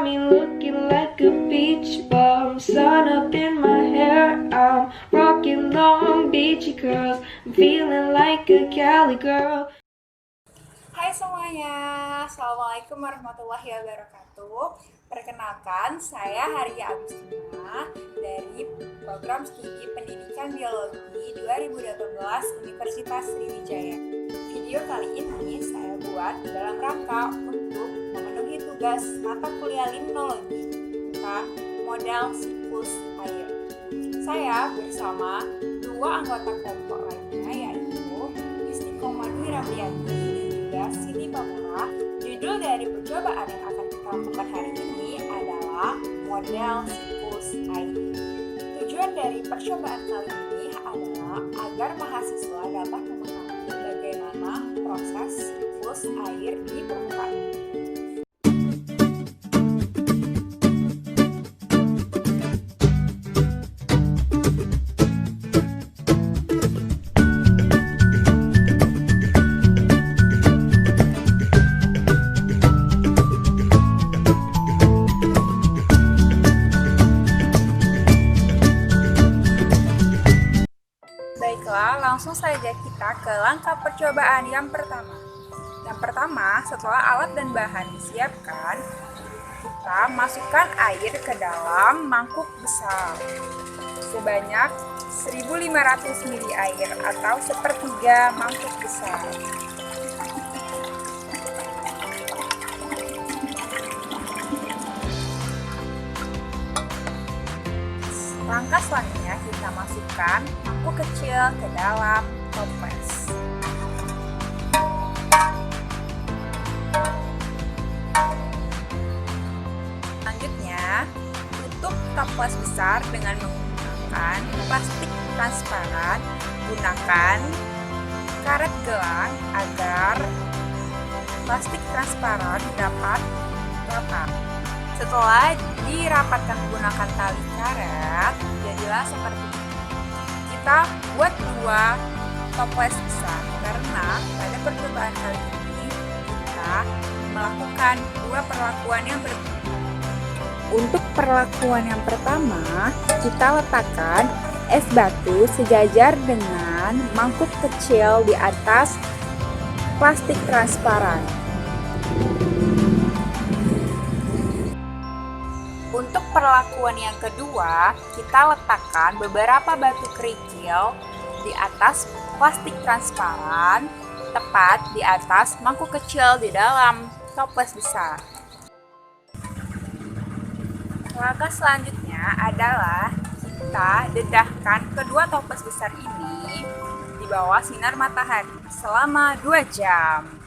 me looking like a beach bum. Sun up in my hair, I'm rocking Long Beach girls. I'm feeling like a Cali girl. Hai semuanya, Assalamualaikum warahmatullahi wabarakatuh. Perkenalkan, saya Haria Agustina dari Program Studi Pendidikan Biologi 2018 Universitas Sriwijaya. Video kali ini saya buat dalam rangka untuk memenuhi tugas mata kuliah limnologi tentang model siklus air. Saya bersama dua anggota kelompok lainnya, yaitu Istiqomah Dwi Ramlianti dan Siti Pamura. Judul dari percobaan yang akan kita lakukan hari ini adalah model siklus air. Tujuan dari percobaan kali ini adalah agar mahasiswa dapat memahami bagaimana proses siklus air di permukaan bumi. Baiklah, langsung saja kita ke langkah percobaan yang pertama. Yang pertama, setelah alat dan bahan disiapkan, kita masukkan air ke dalam mangkuk besar sebanyak 1500 ml air atau sepertiga mangkuk besar. Langkah selanjutnya kita masukkan mangkuk kecil ke dalam toples. Selanjutnya, tutup toples besar dengan menggunakan plastik transparan. Gunakan karet gelang agar plastik transparan dapat rapat. Setelah dirapatkan menggunakan tali karet, jadilah seperti ini. Kita buat dua toples besar karena pada percobaan kali ini kita melakukan dua perlakuan yang berbeda. Untuk perlakuan yang pertama, kita letakkan es batu sejajar dengan mangkuk kecil di atas plastik transparan. Untuk perlakuan yang kedua, kita letakkan beberapa batu kerikil di atas plastik transparan, tepat di atas mangkuk kecil di dalam toples besar. Langkah selanjutnya adalah kita dedahkan kedua toples besar ini di bawah sinar matahari selama 2 jam.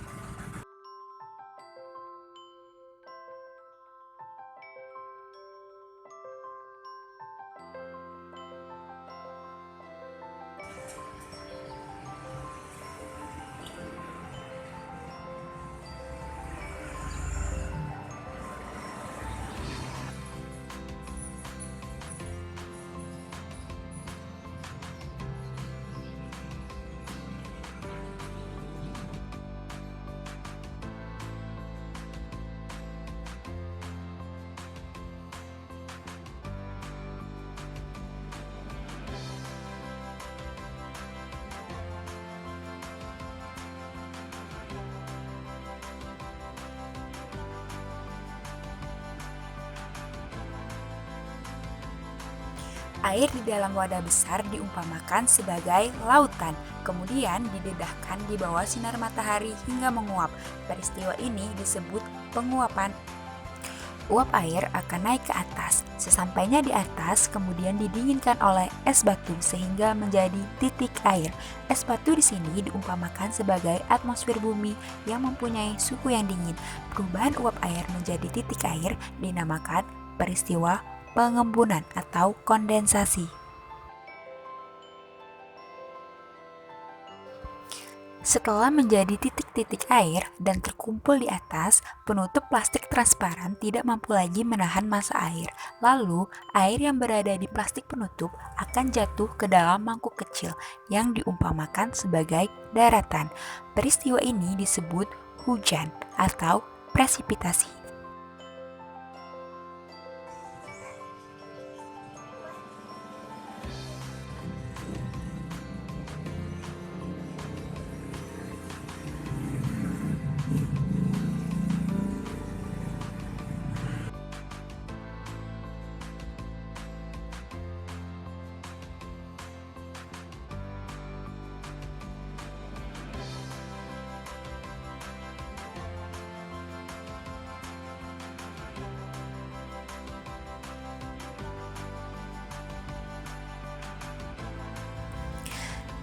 Air di dalam wadah besar diumpamakan sebagai lautan, kemudian didedahkan di bawah sinar matahari hingga menguap. Peristiwa ini disebut penguapan. Uap air akan naik ke atas. Sesampainya di atas, kemudian didinginkan oleh es batu sehingga menjadi titik air. Es batu di sini diumpamakan sebagai atmosfer bumi yang mempunyai suhu yang dingin. Perubahan uap air menjadi titik air dinamakan peristiwa pengembunan atau kondensasi. Setelah menjadi titik-titik air dan terkumpul di atas, penutup plastik transparan tidak mampu lagi menahan massa air. Lalu, air yang berada di plastik penutup akan jatuh ke dalam mangkuk kecil yang diumpamakan sebagai daratan. Peristiwa ini disebut hujan atau presipitasi.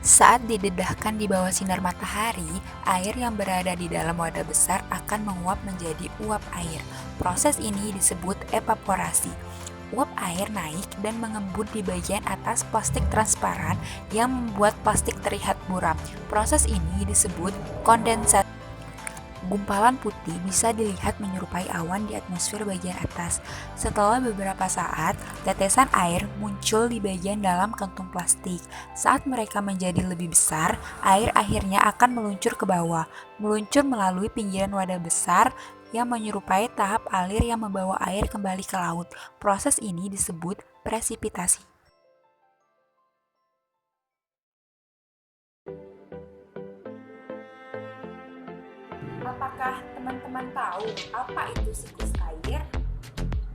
Saat didedahkan di bawah sinar matahari, air yang berada di dalam wadah besar akan menguap menjadi uap air. Proses ini disebut evaporasi. Uap air naik dan mengembun di bagian atas plastik transparan yang membuat plastik terlihat buram. Proses ini disebut kondensasi. Gumpalan putih bisa dilihat menyerupai awan di atmosfer bagian atas. Setelah beberapa saat, tetesan air muncul di bagian dalam kantung plastik. Saat mereka menjadi lebih besar, air akhirnya akan meluncur ke bawah, meluncur melalui pinggiran wadah besar yang menyerupai tahap alir yang membawa air kembali ke laut. Proses ini disebut presipitasi. Apakah teman-teman tahu apa itu siklus air?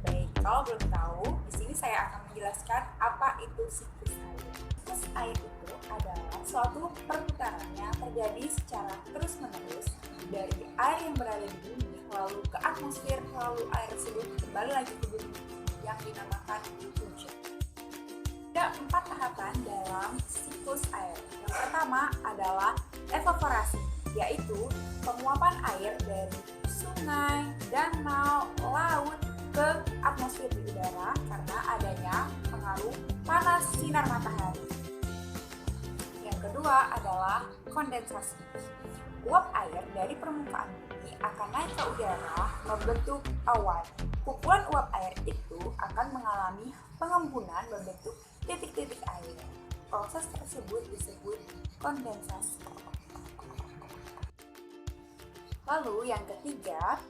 Baik, kalau belum tahu, di sini saya akan menjelaskan apa itu siklus air. Siklus air itu adalah suatu perputaran yang terjadi secara terus-menerus dari air yang berada di bumi lalu ke atmosfer, lalu air tersebut kembali lagi ke bumi yang dinamakan hujan. Ada 4 tahapan dalam siklus air. Yang pertama adalah evaporasi, yaitu penguapan air dari sungai, danau, laut ke atmosfer di udara karena adanya pengaruh panas sinar matahari. Yang kedua adalah kondensasi. Uap air dari permukaan bumi akan naik ke udara membentuk awan. Kumpulan uap air itu akan mengalami pengembunan membentuk titik-titik air. Proses tersebut disebut kondensasi. Lalu yang ketiga,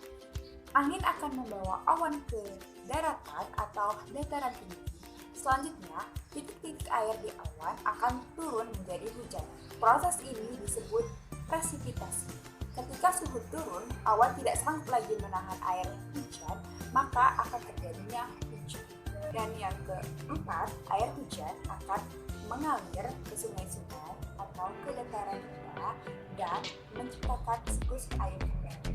angin akan membawa awan ke daratan atau dataran tinggi. Selanjutnya, titik-titik air di awan akan turun menjadi hujan. Proses ini disebut presipitasi. Ketika suhu turun, awan tidak sanggup lagi menahan air hujan, maka akan terjadinya hujan. Dan yang keempat, air hujan akan mengalir ke sungai-sungai atau ke dataran rendah dan menciptakan siklus air kembali.